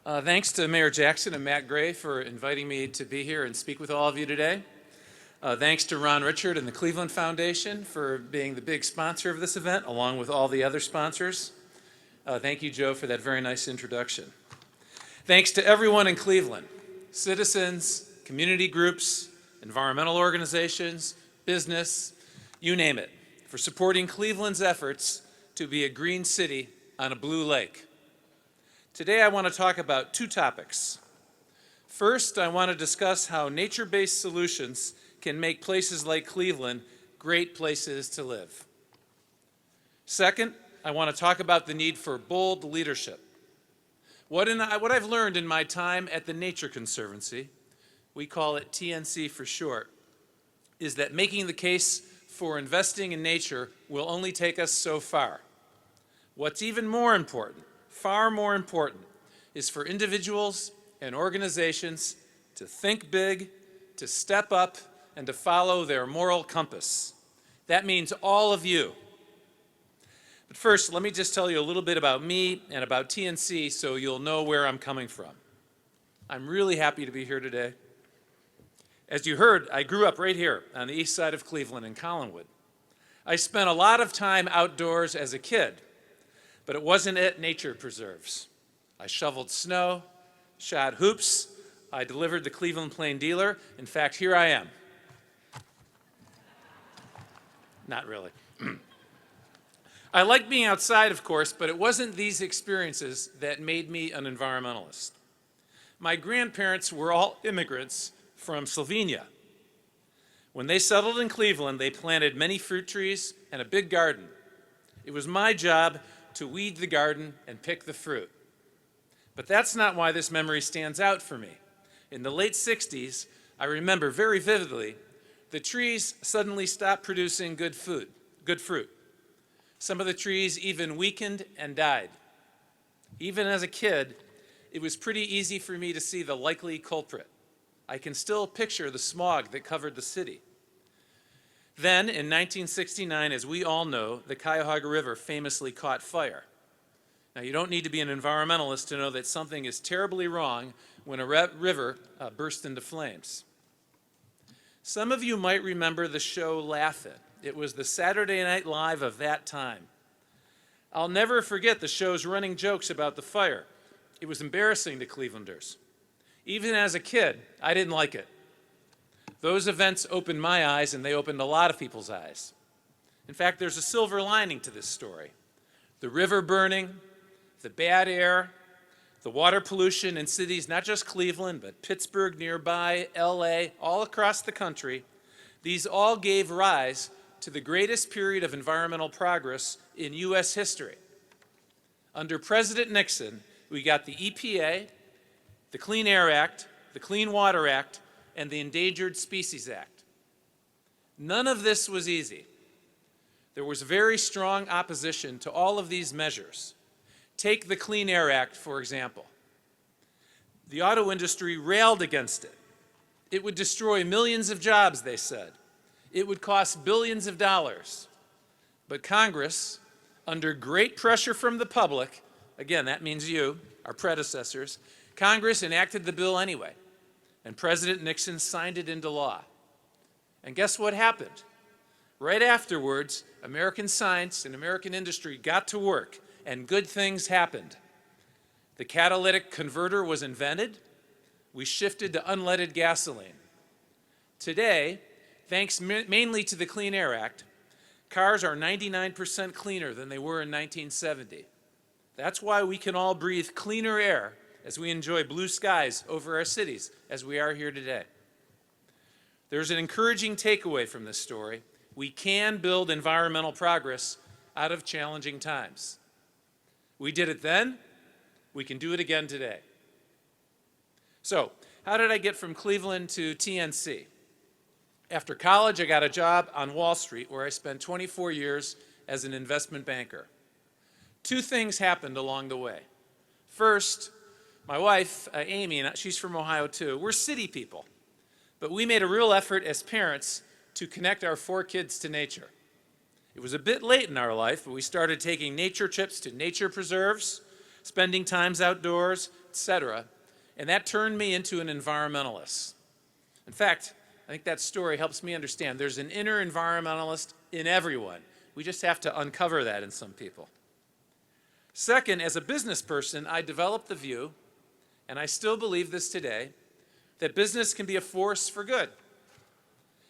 Thanks to Mayor Jackson and Matt Gray for inviting me to be here and speak with all of you today. Thanks to Ron Richard and the Cleveland Foundation for being the big sponsor of this event, along with all the other sponsors. Thank you, Joe, for that very nice introduction. Thanks to everyone in Cleveland, citizens, community groups, environmental organizations, business, you name it, for supporting Cleveland's efforts to be a green city on a blue lake. Today I want to talk about two topics. First, I want to discuss how nature-based solutions can make places like Cleveland great places to live. Second, I want to talk about the need for bold leadership. What I've learned in my time at the Nature Conservancy, we call it TNC for short, is that making the case for investing in nature will only take us so far. What's even more important, far more important, is for individuals and organizations to think big, to step up, and to follow their moral compass. That means all of you. But first, let me just tell you a little bit about me and about TNC so you'll know where I'm coming from. I'm really happy to be here today. As you heard, I grew up right here on the east side of Cleveland in Collinwood. I spent a lot of time outdoors as a kid, but it wasn't at nature preserves. I shoveled snow, shot hoops, I delivered the Cleveland Plain Dealer. In fact, here I am. Not really. I liked being outside, of course, but it wasn't these experiences that made me an environmentalist. My grandparents were all immigrants from Slovenia. When they settled in Cleveland, they planted many fruit trees and a big garden. It was my job to weed the garden and pick the fruit. But that's not why this memory stands out for me. In the late 60s, I remember very vividly, the trees suddenly stopped producing good fruit. Some of the trees even weakened and died. Even as a kid, it was pretty easy for me to see the likely culprit. I can still picture the smog that covered the city. Then, in 1969, as we all know, the Cuyahoga River famously caught fire. Now, you don't need to be an environmentalist to know that something is terribly wrong when a river bursts into flames. Some of you might remember the show Laugh-In. It was the Saturday Night Live of that time. I'll never forget the show's running jokes about the fire. It was embarrassing to Clevelanders. Even as a kid, I didn't like it. Those events opened my eyes, and they opened a lot of people's eyes. In fact, there's a silver lining to this story. The river burning, the bad air, the water pollution in cities, not just Cleveland, but Pittsburgh nearby, LA, all across the country, these all gave rise to the greatest period of environmental progress in U.S. history. Under President Nixon, we got the EPA, the Clean Air Act, the Clean Water Act, and the Endangered Species Act. None of this was easy. There was very strong opposition to all of these measures. Take the Clean Air Act, for example. The auto industry railed against it. It would destroy millions of jobs, they said. It would cost billions of dollars. But Congress, under great pressure from the public, again, that means you, our predecessors, Congress enacted the bill anyway, and President Nixon signed it into law. And guess what happened? Right afterwards, American science and American industry got to work, and good things happened. The catalytic converter was invented. We shifted to unleaded gasoline. Today, thanks mainly to the Clean Air Act, cars are 99% cleaner than they were in 1970. That's why we can all breathe cleaner air as we enjoy blue skies over our cities, as we are here today. There's an encouraging takeaway from this story. We can build environmental progress out of challenging times. We did it then, we can do it again today. So, how did I get from Cleveland to TNC? After college, I got a job on Wall Street where I spent 24 years as an investment banker. Two things happened along the way. First, my wife, Amy, and she's from Ohio too, we're city people. But we made a real effort as parents to connect our 4 kids to nature. It was a bit late in our life, but we started taking nature trips to nature preserves, spending times outdoors, etc. And that turned me into an environmentalist. In fact, I think that story helps me understand there's an inner environmentalist in everyone. We just have to uncover that in some people. Second, as a business person, I developed the view, and I still believe this today, that business can be a force for good.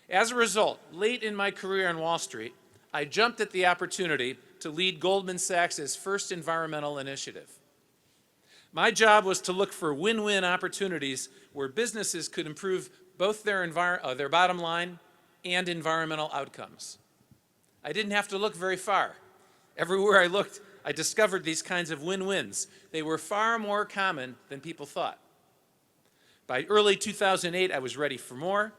As a result, late in my career on Wall Street, I jumped at the opportunity to lead Goldman Sachs' first environmental initiative. My job was to look for win-win opportunities where businesses could improve both their bottom line and environmental outcomes. I didn't have to look very far. Everywhere I looked, I discovered these kinds of win-wins. They were far more common than people thought. By early 2008, I was ready for more.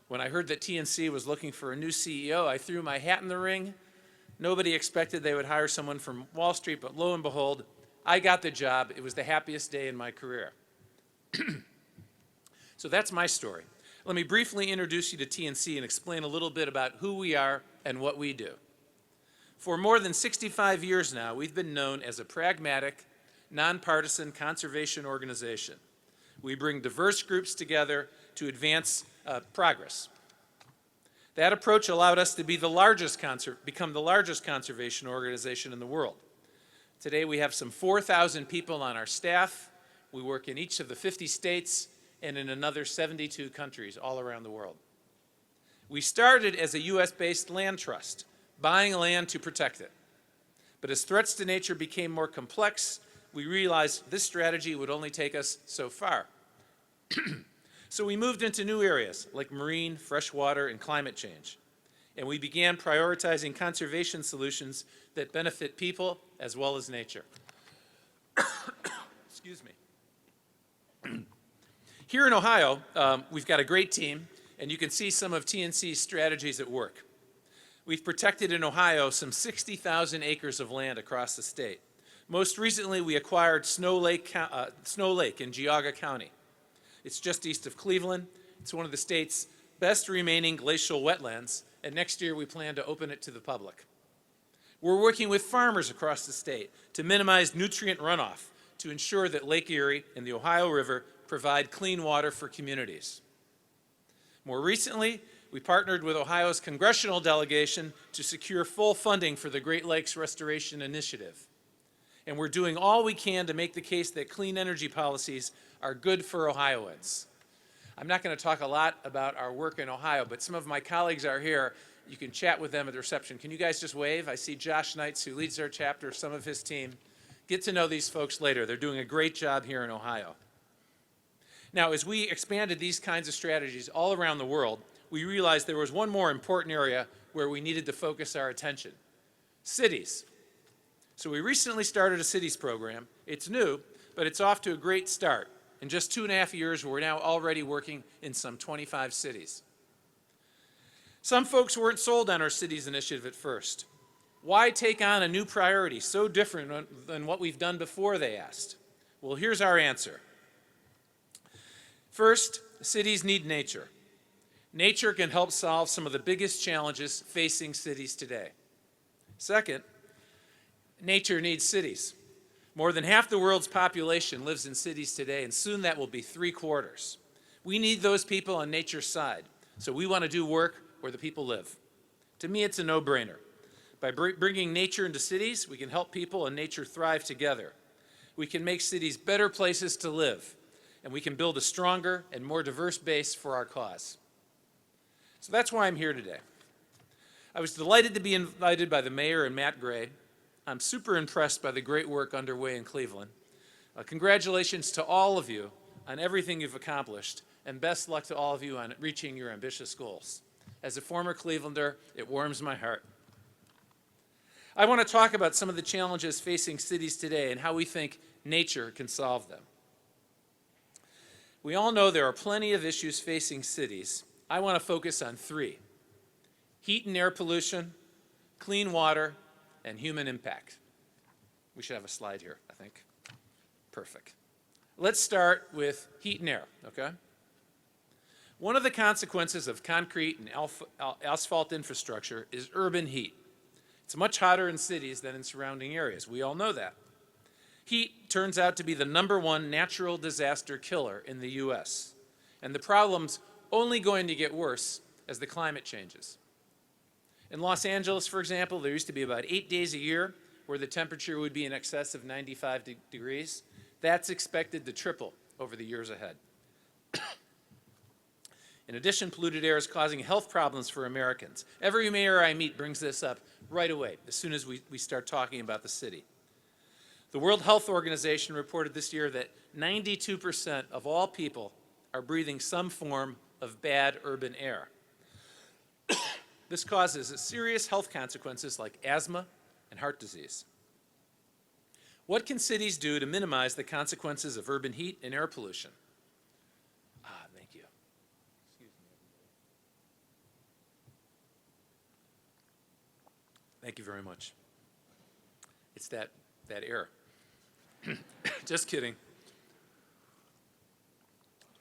When I heard that TNC was looking for a new CEO, I threw my hat in the ring. Nobody expected they would hire someone from Wall Street, but lo and behold, I got the job. It was the happiest day in my career. So that's my story. Let me briefly introduce you to TNC and explain a little bit about who we are and what we do. For more than 65 years now, we've been known as a pragmatic, nonpartisan conservation organization. We bring diverse groups together to advance progress. That approach allowed us to be become the largest conservation organization in the world. Today we have some 4,000 people on our staff. We work in each of the 50 states and in another 72 countries all around the world. We started as a US-based land trust, buying land to protect it. But as threats to nature became more complex, we realized this strategy would only take us so far. So we moved into new areas like marine, freshwater, and climate change. And we began prioritizing conservation solutions that benefit people as well as nature. Excuse me. Here in Ohio, we've got a great team, and you can see some of TNC's strategies at work. We've protected in Ohio some 60,000 acres of land across the state. Most recently, we acquired Snow Lake in Geauga County. It's just east of Cleveland. It's one of the state's best remaining glacial wetlands, and next year we plan to open it to the public. We're working with farmers across the state to minimize nutrient runoff to ensure that Lake Erie and the Ohio River provide clean water for communities. More recently, we partnered with Ohio's congressional delegation to secure full funding for the Great Lakes Restoration Initiative. And we're doing all we can to make the case that clean energy policies are good for Ohioans. I'm not going to talk a lot about our work in Ohio, but some of my colleagues are here. You can chat with them at the reception. Can you guys just wave? I see Josh Knights, who leads our chapter, some of his team. Get to know these folks later. They're doing a great job here in Ohio. Now, as we expanded these kinds of strategies all around the world, we realized there was one more important area where we needed to focus our attention: cities. So we recently started a cities program. It's new, but it's off to a great start. In just 2.5 years, we're now already working in some 25 cities. Some folks weren't sold on our cities initiative at first. Why take on a new priority so different than what we've done before, they asked. Well, here's our answer. First, cities need nature. Nature can help solve some of the biggest challenges facing cities today. Second, nature needs cities. More than half the world's population lives in cities today, and soon that will be 3/4. We need those people on nature's side, so we want to do work where the people live. To me, it's a no-brainer. By bringing nature into cities, we can help people and nature thrive together. We can make cities better places to live, and we can build a stronger and more diverse base for our cause. So that's why I'm here today. I was delighted to be invited by the mayor and Matt Gray. I'm super impressed by the great work underway in Cleveland. Congratulations to all of you on everything you've accomplished, and best luck to all of you on reaching your ambitious goals. As a former Clevelander, it warms my heart. I want to talk about some of the challenges facing cities today and how we think nature can solve them. We all know there are plenty of issues facing cities. I want to focus on 3: heat and air pollution, clean water, and human impact. We should have a slide here, I think. Perfect. Let's start with heat and air, okay? One of the consequences of concrete and asphalt infrastructure is urban heat. It's much hotter in cities than in surrounding areas. We all know that. Heat turns out to be the #1 natural disaster killer in the US, and the problem's only going to get worse as the climate changes. In Los Angeles, for example, there used to be about 8 days a year where the temperature would be in excess of 95 degrees. That's expected to triple over the years ahead. In addition, polluted air is causing health problems for Americans. Every mayor I meet brings this up right away as soon as we start talking about the city. The World Health Organization reported this year that 92% of all people are breathing some form of bad urban air. This causes serious health consequences like asthma and heart disease. What can cities do to minimize the consequences of urban heat and air pollution? Thank you. Excuse me. Thank you very much. It's that air. Just kidding.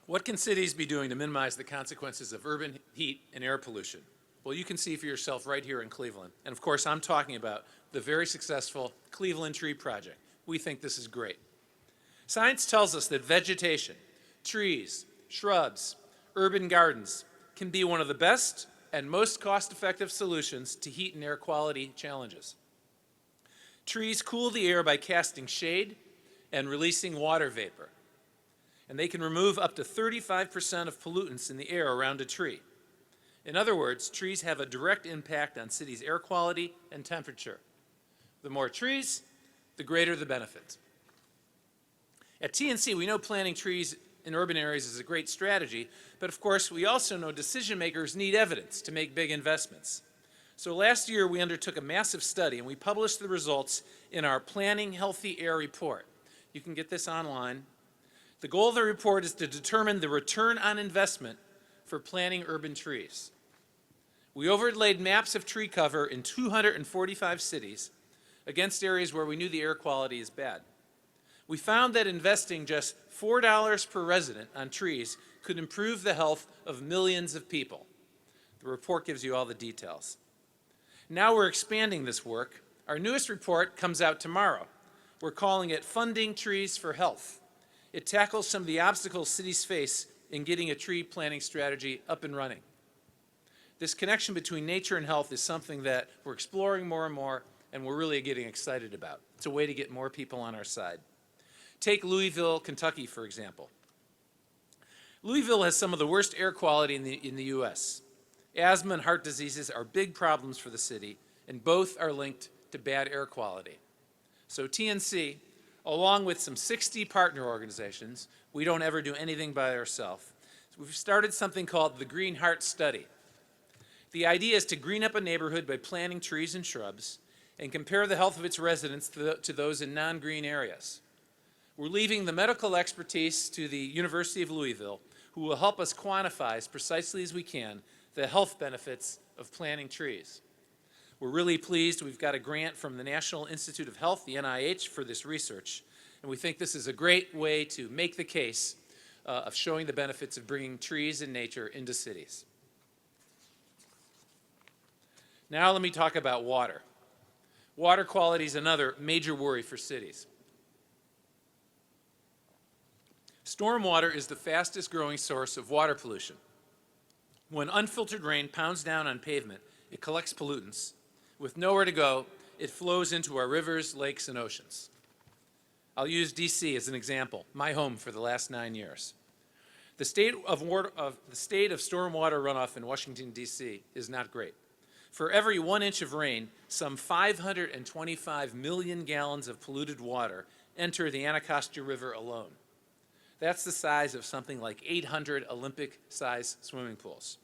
What can cities be doing to minimize the consequences of urban heat and air pollution? Well, you can see for yourself right here in Cleveland. And of course, I'm talking about the very successful Cleveland Tree Project. We think this is great. Science tells us that vegetation, trees, shrubs, urban gardens can be one of the best and most cost-effective solutions to heat and air quality challenges. Trees cool the air by casting shade and releasing water vapor. And they can remove up to 35% of pollutants in the air around a tree. In other words, trees have a direct impact on cities' air quality and temperature. The more trees, the greater the benefit. At TNC, we know planting trees in urban areas is a great strategy, but of course, we also know decision makers need evidence to make big investments. So last year, we undertook a massive study, and we published the results in our Planning Healthy Air report. You can get this online. The goal of the report is to determine the return on investment for planting urban trees. We overlaid maps of tree cover in 245 cities against areas where we knew the air quality is bad. We found that investing just $4 per resident on trees could improve the health of millions of people. The report gives you all the details. Now we're expanding this work. Our newest report comes out tomorrow. We're calling it Funding Trees for Health. It tackles some of the obstacles cities face in getting a tree planting strategy up and running. This connection between nature and health is something that we're exploring more and more, and we're really getting excited about. It's a way to get more people on our side. Take Louisville, Kentucky, for example. Louisville has some of the worst air quality in the US. Asthma and heart diseases are big problems for the city, and both are linked to bad air quality. So TNC, along with some 60 partner organizations, we don't ever do anything by ourselves. We've started something called the Green Heart Study. The idea is to green up a neighborhood by planting trees and shrubs and compare the health of its residents to those in non-green areas. We're leaving the medical expertise to the University of Louisville, who will help us quantify as precisely as we can the health benefits of planting trees. We're really pleased we've got a grant from the National Institute of Health, the NIH, for this research, and we think this is a great way to make the case of showing the benefits of bringing trees and nature into cities. Now let me talk about water. Water quality is another major worry for cities. Stormwater is the fastest growing source of water pollution. When unfiltered rain pounds down on pavement, it collects pollutants. With nowhere to go, it flows into our rivers, lakes, and oceans. I'll use DC as an example, my home for the last 9 years. The state of stormwater runoff in Washington, DC is not great. For every 1 inch of rain, some 525 million gallons of polluted water enter the Anacostia River alone. That's the size of something like 800 Olympic-sized swimming pools.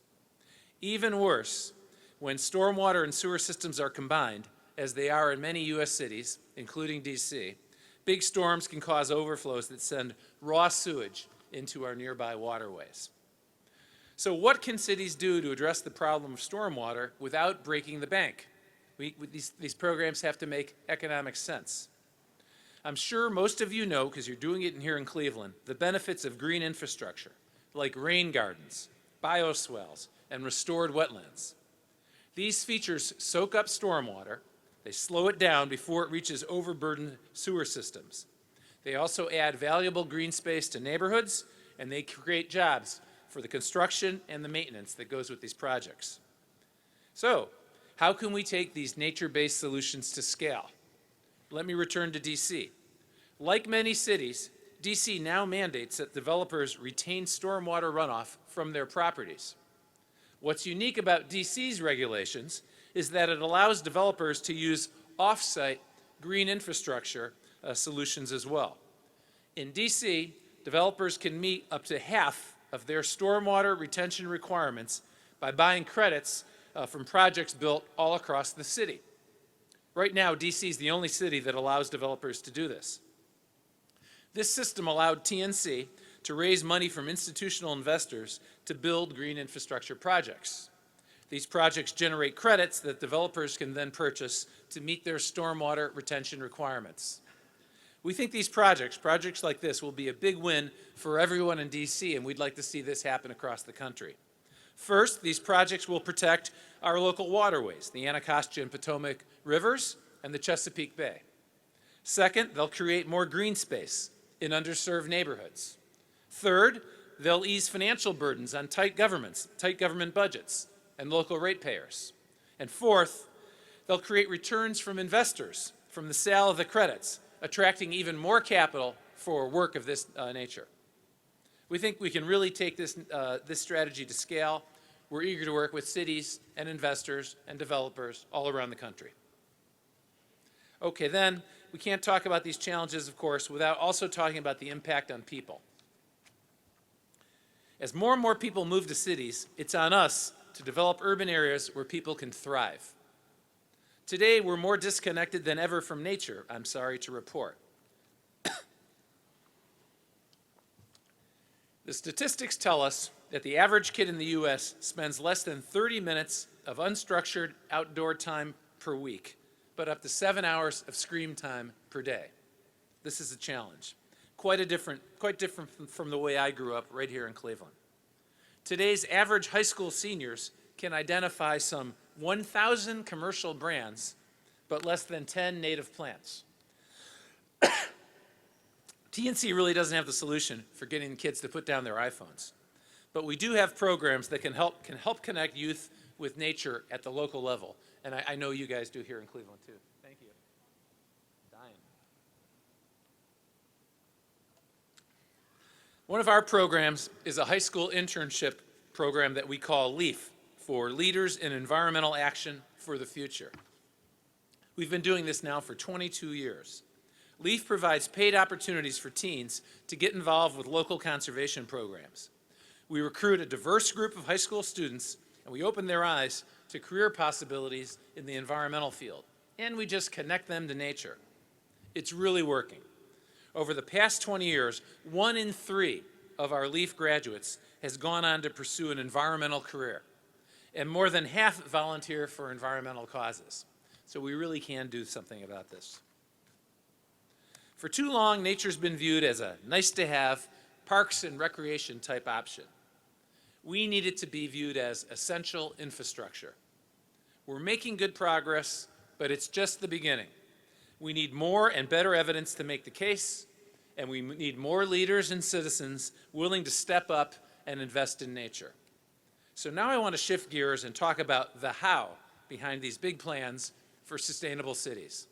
Even worse, when stormwater and sewer systems are combined, as they are in many U.S. cities, including D.C., big storms can cause overflows that send raw sewage into our nearby waterways. So what can cities do to address the problem of stormwater without breaking the bank? These programs have to make economic sense. I'm sure most of you know, because you're doing it here in Cleveland, the benefits of green infrastructure, like rain gardens, bioswales, and restored wetlands. These features soak up stormwater, they slow it down before it reaches overburdened sewer systems, They also add valuable green space to neighborhoods, and they create jobs for the construction and the maintenance that goes with these projects. So, how can we take these nature-based solutions to scale? Let me return to DC. Like many cities, DC now mandates that developers retain stormwater runoff from their properties. What's unique about DC's regulations is that it allows developers to use off-site green infrastructure solutions as well. In DC, developers can meet up to half of their stormwater retention requirements by buying credits from projects built all across the city. Right now, DC is the only city that allows developers to do this. This system allowed TNC to raise money from institutional investors to build green infrastructure projects. These projects generate credits that developers can then purchase to meet their stormwater retention requirements. We think these projects like this, will be a big win for everyone in DC, and we'd like to see this happen across the country. First, these projects will protect our local waterways, the Anacostia and Potomac rivers and the Chesapeake Bay. Second, they'll create more green space in underserved neighborhoods. Third, they'll ease financial burdens on tight government budgets, and local ratepayers. And fourth, they'll create returns from investors from the sale of the credits, attracting even more capital for work of this nature. We think we can really take this strategy to scale. We're eager to work with cities and investors and developers all around the country. Okay, then, we can't talk about these challenges, of course, without also talking about the impact on people. As more and more people move to cities, it's on us to develop urban areas where people can thrive. Today, we're more disconnected than ever from nature, I'm sorry to report. The statistics tell us that the average kid in the U.S. spends less than 30 minutes of unstructured outdoor time per week, but up to 7 hours of screen time per day. This is a challenge. Quite different from the way I grew up right here in Cleveland. Today's average high school seniors can identify some 1,000 commercial brands, but less than 10 native plants. TNC really doesn't have the solution for getting kids to put down their iPhones, but we do have programs that can help connect youth with nature at the local level, and I know you guys do here in Cleveland too. Thank you. Dying. One of our programs is a high school internship program that we call LEAF, for Leaders in Environmental Action for the Future. We've been doing this now for 22 years. LEAF provides paid opportunities for teens to get involved with local conservation programs. We recruit a diverse group of high school students, and we open their eyes to career possibilities in the environmental field, and we just connect them to nature. It's really working. Over the past 20 years, 1 in 3 of our LEAF graduates has gone on to pursue an environmental career, and more than half volunteer for environmental causes. So we really can do something about this. For too long, nature's been viewed as a nice-to-have, parks and recreation type option. We need it to be viewed as essential infrastructure. We're making good progress, but it's just the beginning. We need more and better evidence to make the case, and we need more leaders and citizens willing to step up and invest in nature. So now I want to shift gears and talk about the how behind these big plans for sustainable cities.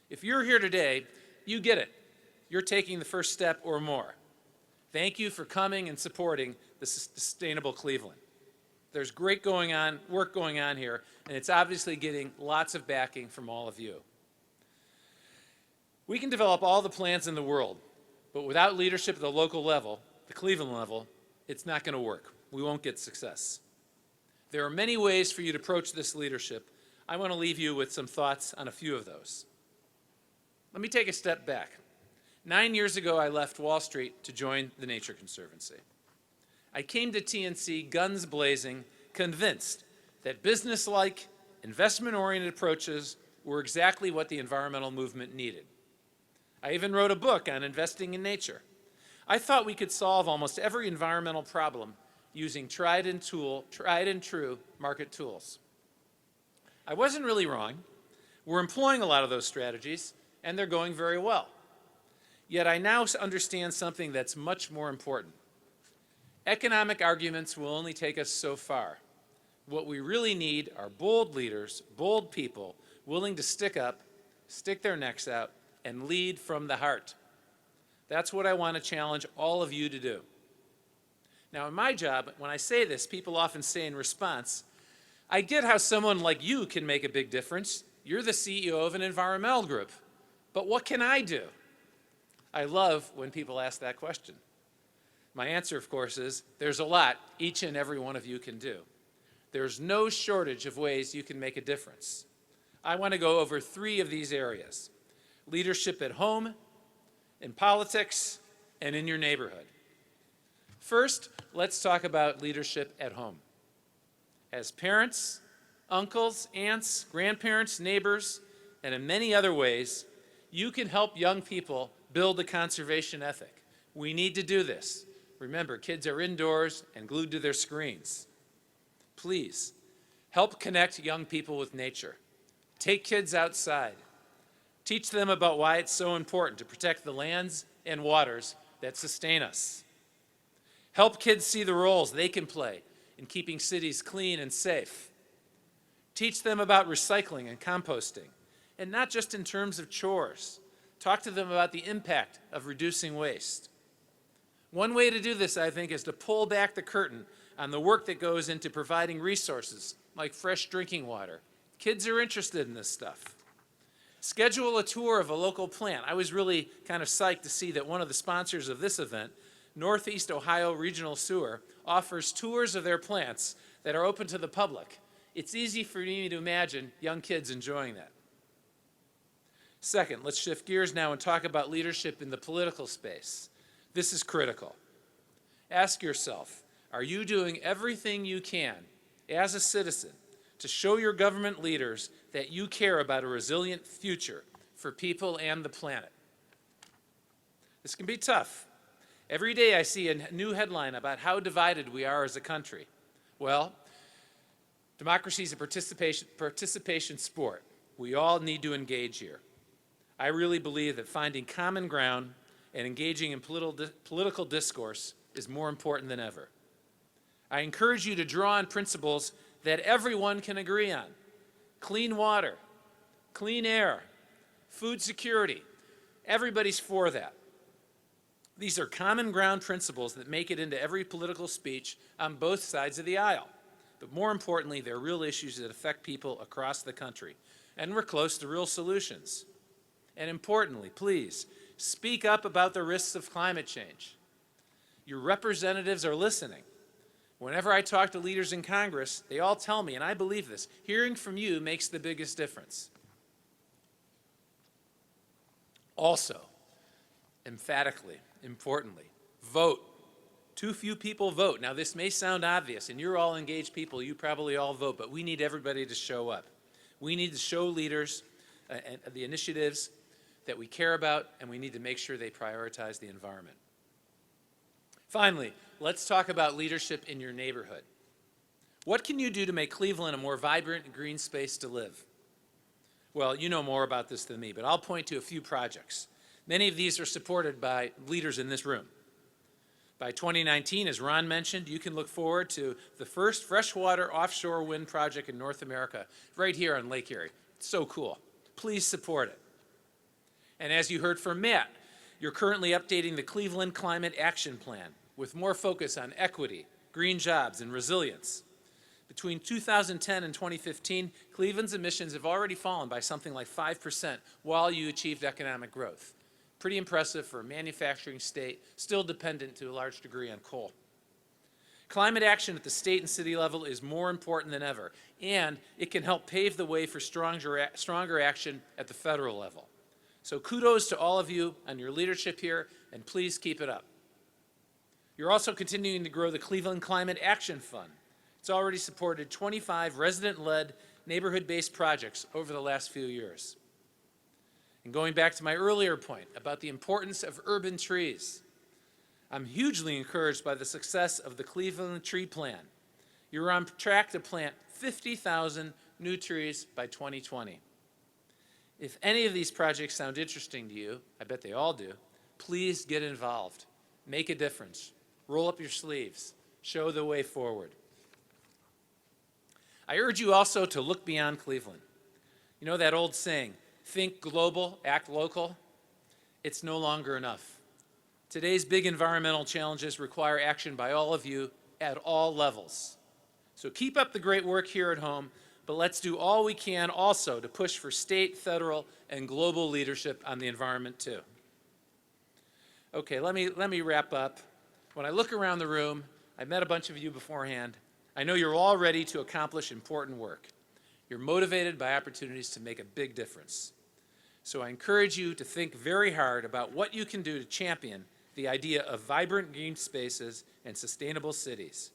If you're here today, you get it. You're taking the first step or more. Thank you for coming and supporting the Sustainable Cleveland. There's great work going on here, and it's obviously getting lots of backing from all of you. We can develop all the plans in the world, but without leadership at the local level, the Cleveland level, it's not going to work. We won't get success. There are many ways for you to approach this leadership. I want to leave you with some thoughts on a few of those. Let me take a step back. 9 years ago, I left Wall Street to join the Nature Conservancy. I came to TNC guns blazing, convinced that business-like, investment-oriented approaches were exactly what the environmental movement needed. I even wrote a book on investing in nature. I thought we could solve almost every environmental problem using tried and true market tools. I wasn't really wrong. We're employing a lot of those strategies, and they're going very well. Yet I now understand something that's much more important. Economic arguments will only take us so far. What we really need are bold leaders, bold people, willing to stick up, stick their necks out, and lead from the heart. That's what I want to challenge all of you to do. Now, in my job, when I say this, people often say in response, I get how someone like you can make a big difference. You're the CEO of an environmental group. But what can I do? I love when people ask that question. My answer, of course, is there's a lot each and every one of you can do. There's no shortage of ways you can make a difference. I want to go over 3 of these areas: leadership at home, in politics, and in your neighborhood. First, let's talk about leadership at home. As parents, uncles, aunts, grandparents, neighbors, and in many other ways, you can help young people build a conservation ethic. We need to do this. Remember, kids are indoors and glued to their screens. Please, help connect young people with nature. Take kids outside. Teach them about why it's so important to protect the lands and waters that sustain us. Help kids see the roles they can play in keeping cities clean and safe. Teach them about recycling and composting, and not just in terms of chores. Talk to them about the impact of reducing waste. One way to do this, I think, is to pull back the curtain on the work that goes into providing resources like fresh drinking water. Kids are interested in this stuff. Schedule a tour of a local plant. I was really kind of psyched to see that one of the sponsors of this event, Northeast Ohio Regional Sewer, offers tours of their plants that are open to the public. It's easy for me to imagine young kids enjoying that. Second, let's shift gears now and talk about leadership in the political space. This is critical. Ask yourself, are you doing everything you can as a citizen to show your government leaders that you care about a resilient future for people and the planet? This can be tough. Every day I see a new headline about how divided we are as a country. Well, democracy is a participation sport. We all need to engage here. I really believe that finding common ground and engaging in political discourse is more important than ever. I encourage you to draw on principles that everyone can agree on: clean water, clean air, food security. Everybody's for that. These are common ground principles that make it into every political speech on both sides of the aisle. But more importantly, they're real issues that affect people across the country. And we're close to real solutions. And importantly, please, speak up about the risks of climate change. Your representatives are listening. Whenever I talk to leaders in Congress, they all tell me, and I believe this, hearing from you makes the biggest difference. Also, emphatically, importantly, vote. Too few people vote. Now, this may sound obvious, and you're all engaged people, you probably all vote, but we need everybody to show up. We need to show leaders the initiatives that we care about, and we need to make sure they prioritize the environment. Finally, let's talk about leadership in your neighborhood. What can you do to make Cleveland a more vibrant and green space to live? Well, you know more about this than me, but I'll point to a few projects. Many of these are supported by leaders in this room. By 2019, as Ron mentioned, you can look forward to the first freshwater offshore wind project in North America, right here on Lake Erie. It's so cool. Please support it. And as you heard from Matt, you're currently updating the Cleveland Climate Action Plan with more focus on equity, green jobs, and resilience. Between 2010 and 2015, Cleveland's emissions have already fallen by something like 5% while you achieved economic growth. Pretty impressive for a manufacturing state still dependent to a large degree on coal. Climate action at the state and city level is more important than ever, and it can help pave the way for stronger action at the federal level. So kudos to all of you on your leadership here, and please keep it up. You're also continuing to grow the Cleveland Climate Action Fund. It's already supported 25 resident-led, neighborhood-based projects over the last few years. And going back to my earlier point about the importance of urban trees, I'm hugely encouraged by the success of the Cleveland Tree Plan. You're on track to plant 50,000 new trees by 2020. If any of these projects sound interesting to you, I bet they all do, Please get involved. Make a difference. Roll up your sleeves. Show the way forward. I urge you also to look beyond Cleveland. You know that old saying, think global, act local? It's no longer enough. Today's big environmental challenges require action by all of you at all levels. So keep up the great work here at home, but let's do all we can also to push for state, federal, and global leadership on the environment too. Okay, let me wrap up. When I look around the room, I've met a bunch of you beforehand. I know you're all ready to accomplish important work. You're motivated by opportunities to make a big difference. So I encourage you to think very hard about what you can do to champion the idea of vibrant green spaces and sustainable cities.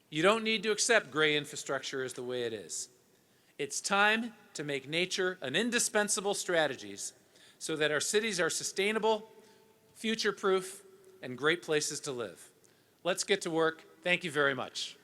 You don't need to accept gray infrastructure as the way it is. It's time to make nature an indispensable strategy so that our cities are sustainable, future-proof, and great places to live. Let's get to work. Thank you very much.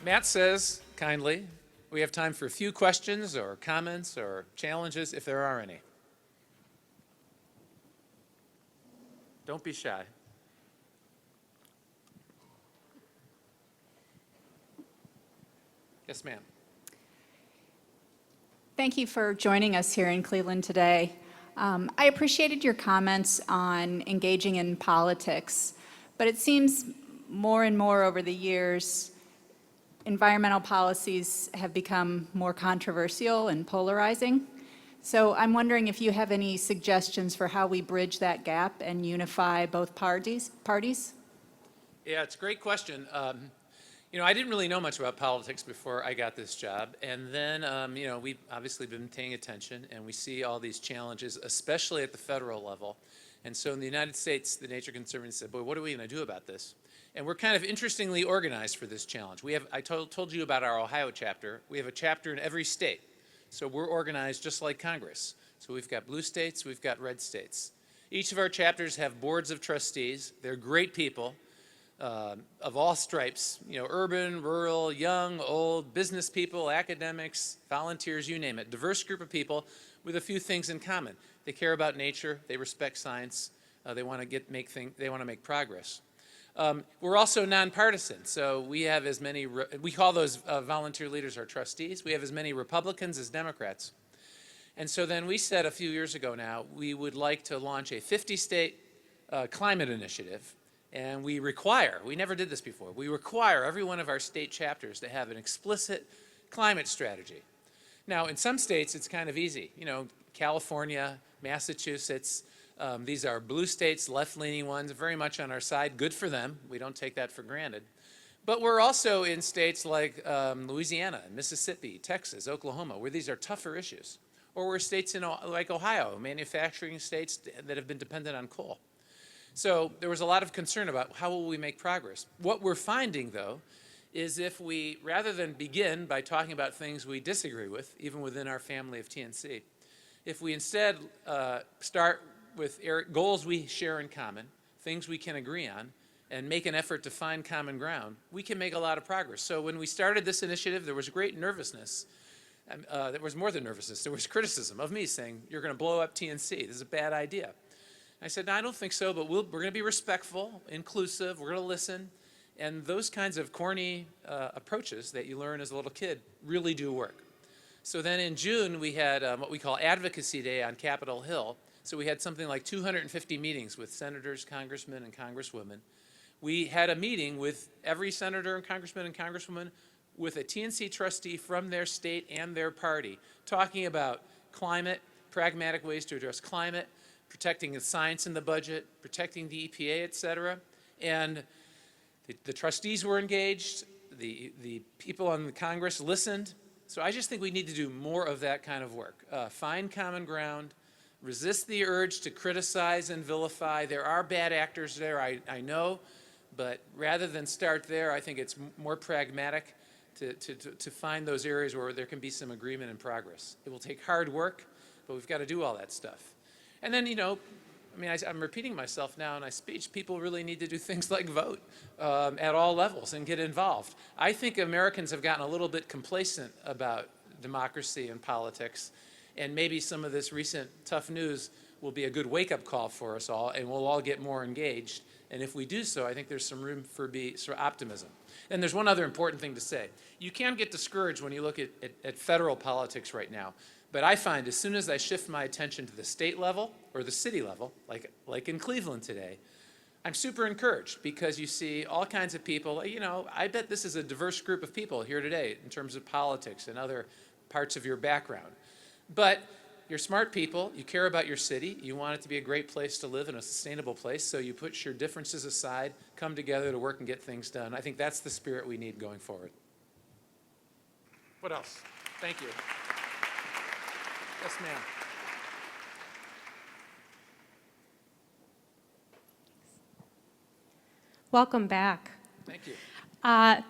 Matt says, kindly, we have time for a few questions or comments or challenges, if there are any. Don't be shy. Yes, ma'am. Thank you for joining us here in Cleveland today. I appreciated your comments on engaging in politics, but it seems more and more over the years environmental policies have become more controversial and polarizing. So I'm wondering if you have any suggestions for how we bridge that gap and unify both parties? Yeah, it's a great question. You know, I didn't really know much about politics before I got this job. And then, you know, we've obviously been paying attention, and we see all these challenges, especially at the federal level. And so in the United States, the Nature Conservancy said, boy, what are we going to do about this? And we're kind of interestingly organized for this challenge. We have, I told you about our Ohio chapter. We have a chapter in every state. So we're organized just like Congress. So we've got blue states, we've got red states. Each of our chapters have boards of trustees. They're great people of all stripes, you know, urban, rural, young, old, business people, academics, volunteers, you name it. Diverse group of people with a few things in common. They care about nature, they respect science, they want to make progress. We're also nonpartisan, so we have as many, we call those volunteer leaders our trustees. We have as many Republicans as Democrats. And so then we said a few years ago now, we would like to launch a 50-state climate initiative. And we never did this before, we require every one of our state chapters to have an explicit climate strategy. Now, in some states, it's kind of easy. You know, California, Massachusetts, these are blue states, left-leaning ones, very much on our side. Good for them. We don't take that for granted. But we're also in states like Louisiana, Mississippi, Texas, Oklahoma, where these are tougher issues. Or we're states like Ohio, manufacturing states that have been dependent on coal. So there was a lot of concern about how will we make progress. What we're finding, though, is if we, rather than begin by talking about things we disagree with, even within our family of TNC, if we instead start with goals we share in common, things we can agree on, and make an effort to find common ground, we can make a lot of progress. So when we started this initiative, there was great nervousness. There was more than nervousness. There was criticism of me saying, you're going to blow up TNC. This is a bad idea. I said, no, I don't think so, but we're going to be respectful, inclusive, we're going to listen. And those kinds of corny approaches that you learn as a little kid really do work. So then in June, we had what we call Advocacy Day on Capitol Hill. So we had something like 250 meetings with senators, congressmen, and congresswomen. We had a meeting with every senator and congressman and congresswoman with a TNC trustee from their state and their party, talking about climate, pragmatic ways to address climate, protecting the science in the budget, protecting the EPA, et cetera. And the trustees were engaged, the people on the Congress listened. So I just think we need to do more of that kind of work. Find common ground, resist the urge to criticize and vilify. There are bad actors there, I know, but rather than start there, I think it's more pragmatic to find those areas where there can be some agreement and progress. It will take hard work, but we've got to do all that stuff. And then, I mean, I'm repeating myself now in my speech. People really need to do things like vote at all levels and get involved. I think Americans have gotten a little bit complacent about democracy and politics, and maybe some of this recent tough news will be a good wake-up call for us all, and we'll all get more engaged. And if we do so, I think there's some room for optimism. And there's one other important thing to say. You can get discouraged when you look at federal politics right now. But I find as soon as I shift my attention to the state level or the city level, like in Cleveland today, I'm super encouraged because you see all kinds of people. I bet this is a diverse group of people here today in terms of politics and other parts of your background. But you're smart people, you care about your city, you want it to be a great place to live and a sustainable place, so you put your differences aside, come together to work and get things done. I think that's the spirit we need going forward. What else? Thank you. Yes, ma'am. Welcome back. Thank you.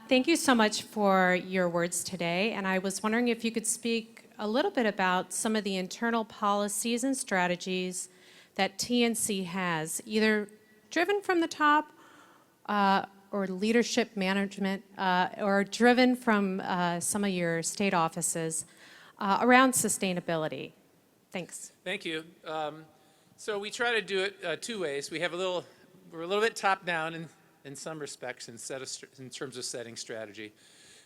Thank you so much for your words today, and I was wondering if you could speak a little bit about some of the internal policies and strategies that TNC has, either driven from the top or leadership management, or driven from some of your state offices around sustainability. Thanks. Thank you. So we try to do it two ways. We're a little bit top down in some respects in terms of setting strategy.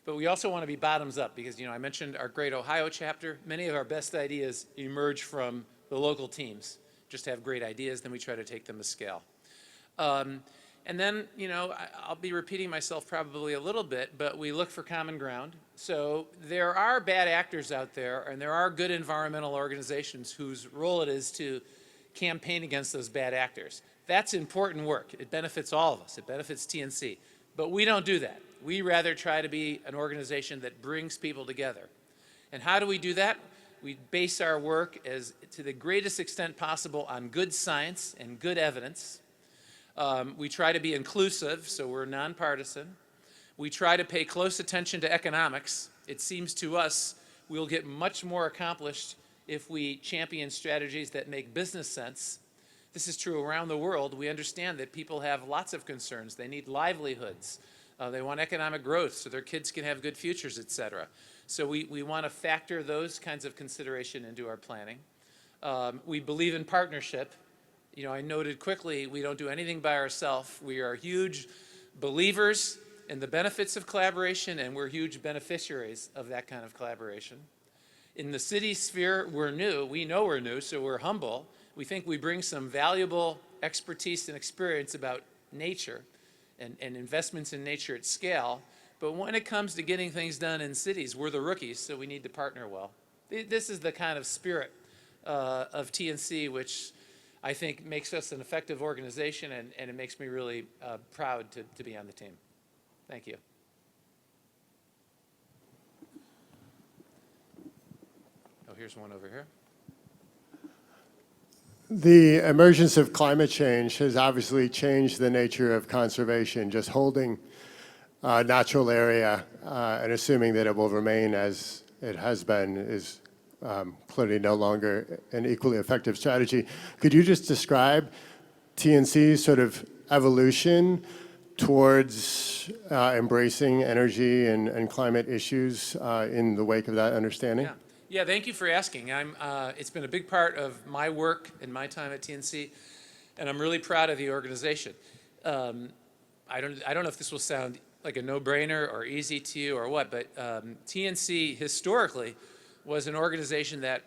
But we also want to be bottoms up because, I mentioned our great Ohio chapter. Many of our best ideas emerge from the local teams. Just have great ideas, then we try to take them to scale. And then, I'll be repeating myself probably a little bit, but we look for common ground. So there are bad actors out there, and there are good environmental organizations whose role it is to campaign against those bad actors. That's important work. It benefits all of us. It benefits TNC. But we don't do that. We rather try to be an organization that brings people together. And how do we do that? We base our work to the greatest extent possible on good science and good evidence. We try to be inclusive, so we're nonpartisan. We try to pay close attention to economics. It seems to us we'll get much more accomplished if we champion strategies that make business sense. This is true around the world. We understand that people have lots of concerns. They need livelihoods. They want economic growth so their kids can have good futures, et cetera. So we want to factor those kinds of consideration into our planning. We believe in partnership. I noted quickly, we don't do anything by ourselves. We are huge believers in the benefits of collaboration, and we're huge beneficiaries of that kind of collaboration. In the city sphere, we're new. We know we're new, so we're humble. We think we bring some valuable expertise and experience about nature and investments in nature at scale. But when it comes to getting things done in cities, we're the rookies, so we need to partner well. This is the kind of spirit of TNC, which I think makes us an effective organization, and it makes me really proud to be on the team. Thank you. Oh, here's one over here. The emergence of climate change has obviously changed the nature of conservation. Just holding a natural area and assuming that it will remain as it has been is clearly no longer an equally effective strategy. Could you just describe TNC's sort of evolution towards embracing energy and climate issues in the wake of that understanding? Yeah, thank you for asking. It's been a big part of my work and my time at TNC, and I'm really proud of the organization. I don't know if this will sound like a no-brainer or easy to you or what, but TNC historically was an organization that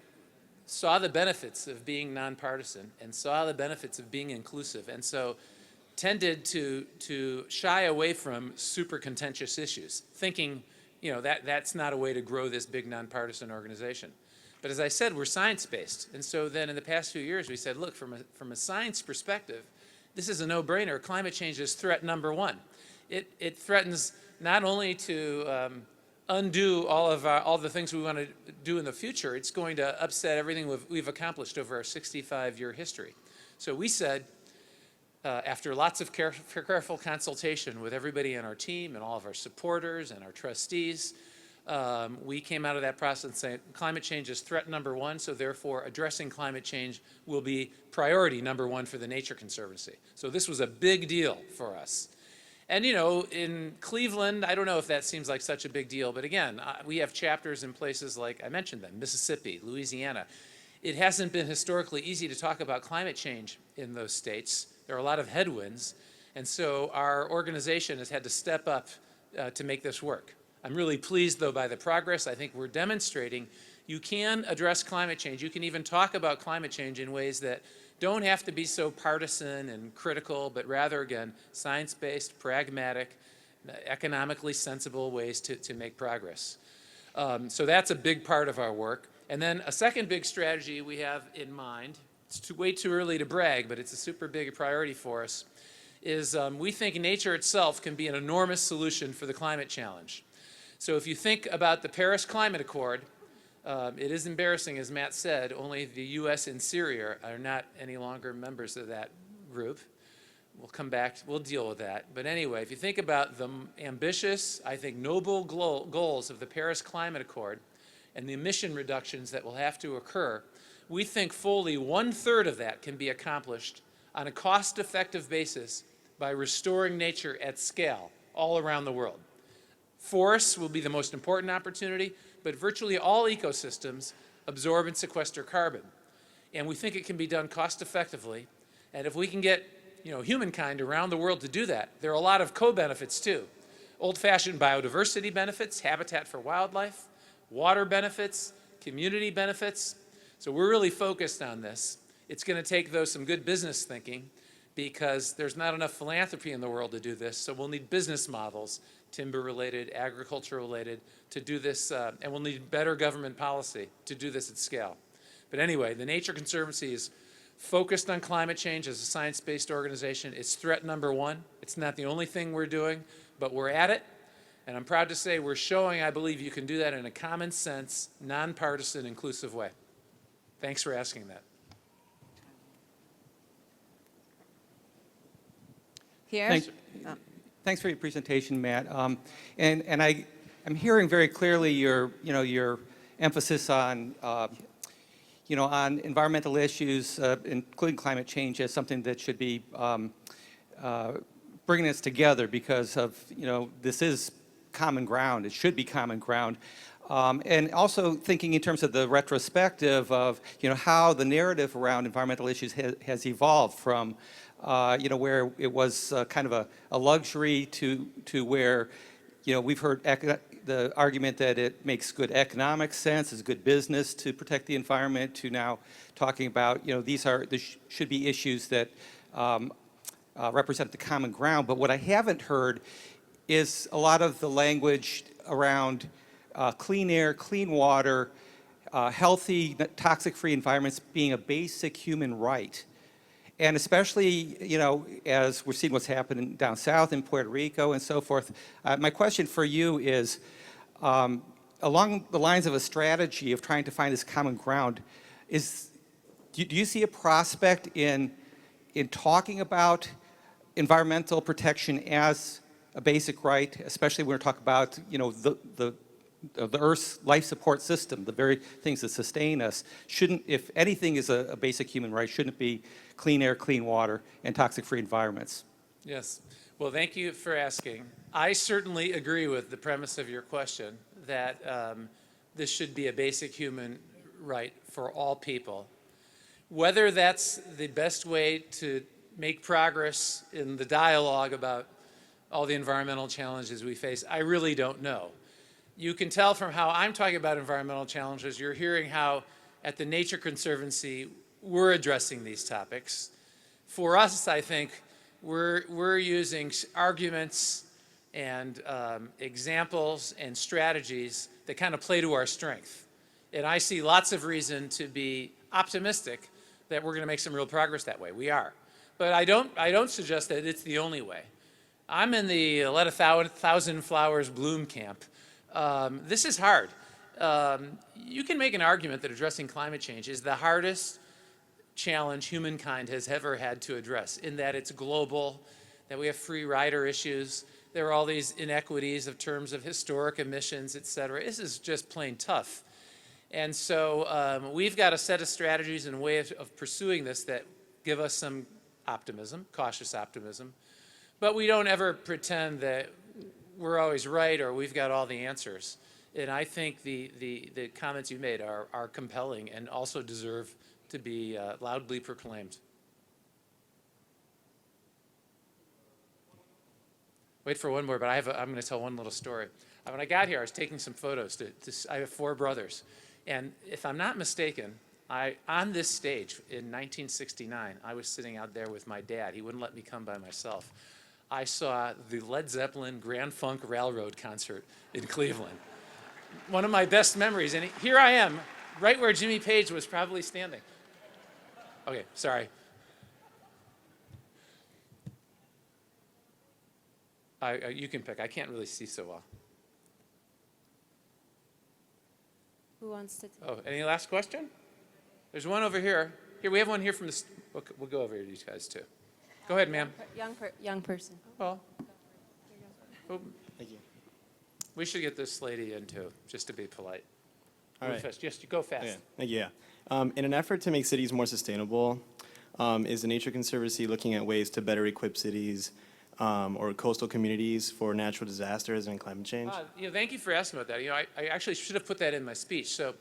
saw the benefits of being nonpartisan and saw the benefits of being inclusive, and so tended to shy away from super contentious issues, thinking that's not a way to grow this big nonpartisan organization. But as I said, we're science-based. And so then in the past few years, we said, look, from a science perspective, this is a no-brainer. Climate change is threat number one. It threatens not only to undo all the things we want to do in the future, it's going to upset everything we've accomplished over our 65-year history. So we said, after lots of careful consultation with everybody on our team and all of our supporters and our trustees, we came out of that process saying climate change is threat number one, so therefore addressing climate change will be priority number one for the Nature Conservancy. So this was a big deal for us. And you know, in Cleveland, I don't know if that seems like such a big deal, but again, we have chapters in places like, I mentioned them, Mississippi, Louisiana. It hasn't been historically easy to talk about climate change in those states. There are a lot of headwinds, and so our organization has had to step up to make this work. I'm really pleased, though, by the progress. I think we're demonstrating you can address climate change. You can even talk about climate change in ways that don't have to be so partisan and critical, but rather, again, science-based, pragmatic, economically sensible ways to make progress. So that's a big part of our work. And then a second big strategy we have in mind, it's way too early to brag, but it's a super big priority for us, is we think nature itself can be an enormous solution for the climate challenge. So if you think about the Paris Climate Accord, it is embarrassing, as Matt said, only the US and Syria are not any longer members of that group. We'll come back, we'll deal with that. But anyway, if you think about the ambitious, I think noble goals of the Paris Climate Accord and the emission reductions that will have to occur, we think fully 1/3 of that can be accomplished on a cost-effective basis by restoring nature at scale all around the world. Forests will be the most important opportunity, but virtually all ecosystems absorb and sequester carbon. And we think it can be done cost effectively. And if we can get humankind around the world to do that, there are a lot of co-benefits too. Old-fashioned biodiversity benefits, habitat for wildlife, water benefits, community benefits. So we're really focused on this. It's going to take, though, some good business thinking because there's not enough philanthropy in the world to do this. So we'll need business models, timber-related, agriculture-related, to do this, and we'll need better government policy to do this at scale. But anyway, the Nature Conservancy is focused on climate change as a science-based organization. It's threat number one. It's not the only thing we're doing, but we're at it. And I'm proud to say we're showing, I believe, you can do that in a common sense, nonpartisan, inclusive way. Thanks for asking that. Here? Thanks for your presentation, Matt. And I'm hearing very clearly your emphasis on on environmental issues, including climate change, as something that should be bringing us together because of this is common ground. It should be common ground. And also thinking in terms of the retrospective of how the narrative around environmental issues has evolved from where it was kind of a luxury to where we've heard the argument that it makes good economic sense, is good business to protect the environment, to now talking about these should be issues that represent the common ground. But what I haven't heard is a lot of the language around clean air, clean water, healthy, toxic-free environments being a basic human right. And especially, as we're seeing what's happening down south in Puerto Rico and so forth, my question for you is, along the lines of a strategy of trying to find this common ground, do you see a prospect in talking about environmental protection as a basic right, especially when we're talking about, the Earth's life support system, the very things that sustain us? Shouldn't, if anything is a basic human right, shouldn't it be clean air, clean water, and toxic-free environments? Yes. Well, thank you for asking. I certainly agree with the premise of your question that this should be a basic human right for all people. Whether that's the best way to make progress in the dialogue about all the environmental challenges we face, I really don't know. You can tell from how I'm talking about environmental challenges, you're hearing how at the Nature Conservancy we're addressing these topics. For us, I think we're using arguments and examples and strategies that kind of play to our strength. And I see lots of reason to be optimistic that we're going to make some real progress that way. We are. But I don't suggest that it's the only way. I'm in the let a thousand flowers bloom camp. This is hard. You can make an argument that addressing climate change is the hardest challenge humankind has ever had to address, in that it's global, that we have free rider issues, there are all these inequities of terms of historic emissions, et cetera. This is just plain tough. And so we've got a set of strategies and ways of pursuing this that give us some optimism, cautious optimism. But we don't ever pretend that we're always right or we've got all the answers. And I think the comments you made are compelling and also deserve to be loudly proclaimed. Wait for one more, but I'm going to tell one little story. When I got here, I was taking some photos. I have 4 brothers. And if I'm not mistaken, on this stage in 1969, I was sitting out there with my dad. He wouldn't let me come by myself. I saw the Led Zeppelin Grand Funk Railroad concert in Cleveland. One of my best memories. And here I am, right where Jimmy Page was probably standing. Okay, sorry. You can pick. I can't really see so well. Who wants to? Oh, any last question? There's one over here. Here, we have one here from the. We'll go over here to you guys too. Go ahead, ma'am. Young person. Well, Thank you. we should get this lady in too, just to be polite. All Move right. fast. Just go fast. Okay. Thank you. Yeah. In an effort to make cities more sustainable, is the Nature Conservancy looking at ways to better equip cities or coastal communities for natural disasters and climate change? Thank you for asking about that. I actually should have put that in my speech. So,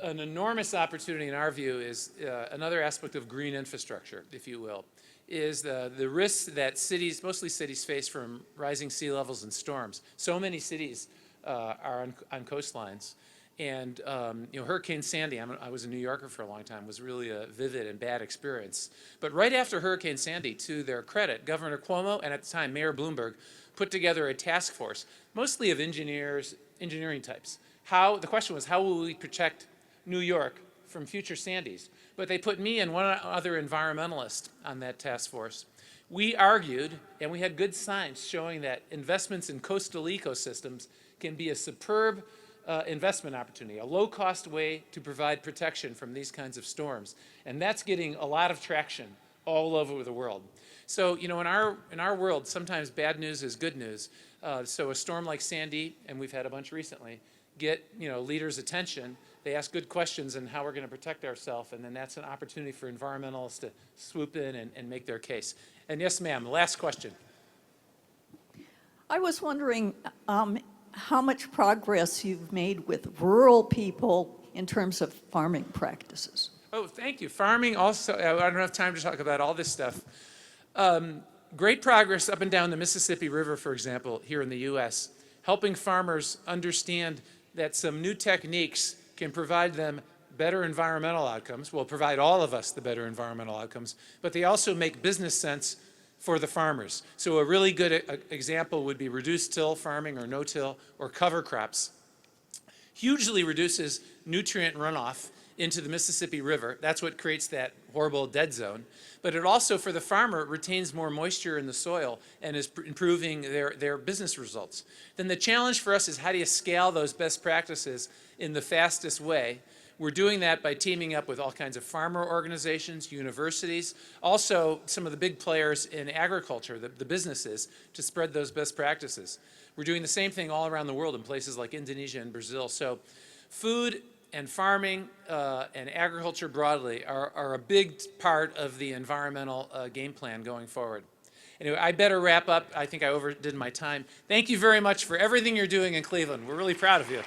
an enormous opportunity in our view is another aspect of green infrastructure, if you will, is the risks that cities, mostly cities, face from rising sea levels and storms. So many cities are on coastlines. And Hurricane Sandy, I was a New Yorker for a long time, was really a vivid and bad experience. But right after Hurricane Sandy, to their credit, Governor Cuomo and at the time Mayor Bloomberg put together a task force, mostly of engineering types. The question was, how will we protect New York from future Sandys? But they put me and one other environmentalist on that task force. We argued, and we had good science showing that investments in coastal ecosystems can be a superb investment opportunity, a low-cost way to provide protection from these kinds of storms. And that's getting a lot of traction all over the world. So, in our world, sometimes bad news is good news. So a storm like Sandy, and we've had a bunch recently, get leaders' attention. They ask good questions on how we're going to protect ourselves, and then that's an opportunity for environmentalists to swoop in and make their case. And yes, ma'am, last question. I was wondering how much progress you've made with rural people in terms of farming practices. Oh, thank you. Farming also, I don't have time to talk about all this stuff. Great progress up and down the Mississippi River, for example, here in the U.S., helping farmers understand that some new techniques can provide them better environmental outcomes, will provide all of us the better environmental outcomes, but they also make business sense for the farmers. So a really good example would be reduced till farming or no-till or cover crops. Hugely reduces nutrient runoff into the Mississippi River. That's what creates that horrible dead zone. But it also, for the farmer, retains more moisture in the soil and is improving their business results. Then the challenge for us is how do you scale those best practices in the fastest way? We're doing that by teaming up with all kinds of farmer organizations, universities, also some of the big players in agriculture, the businesses, to spread those best practices. We're doing the same thing all around the world in places like Indonesia and Brazil. So food and farming and agriculture broadly are a big part of the environmental game plan going forward. Anyway, I better wrap up. I think I overdid my time. Thank you very much for everything you're doing in Cleveland. We're really proud of you.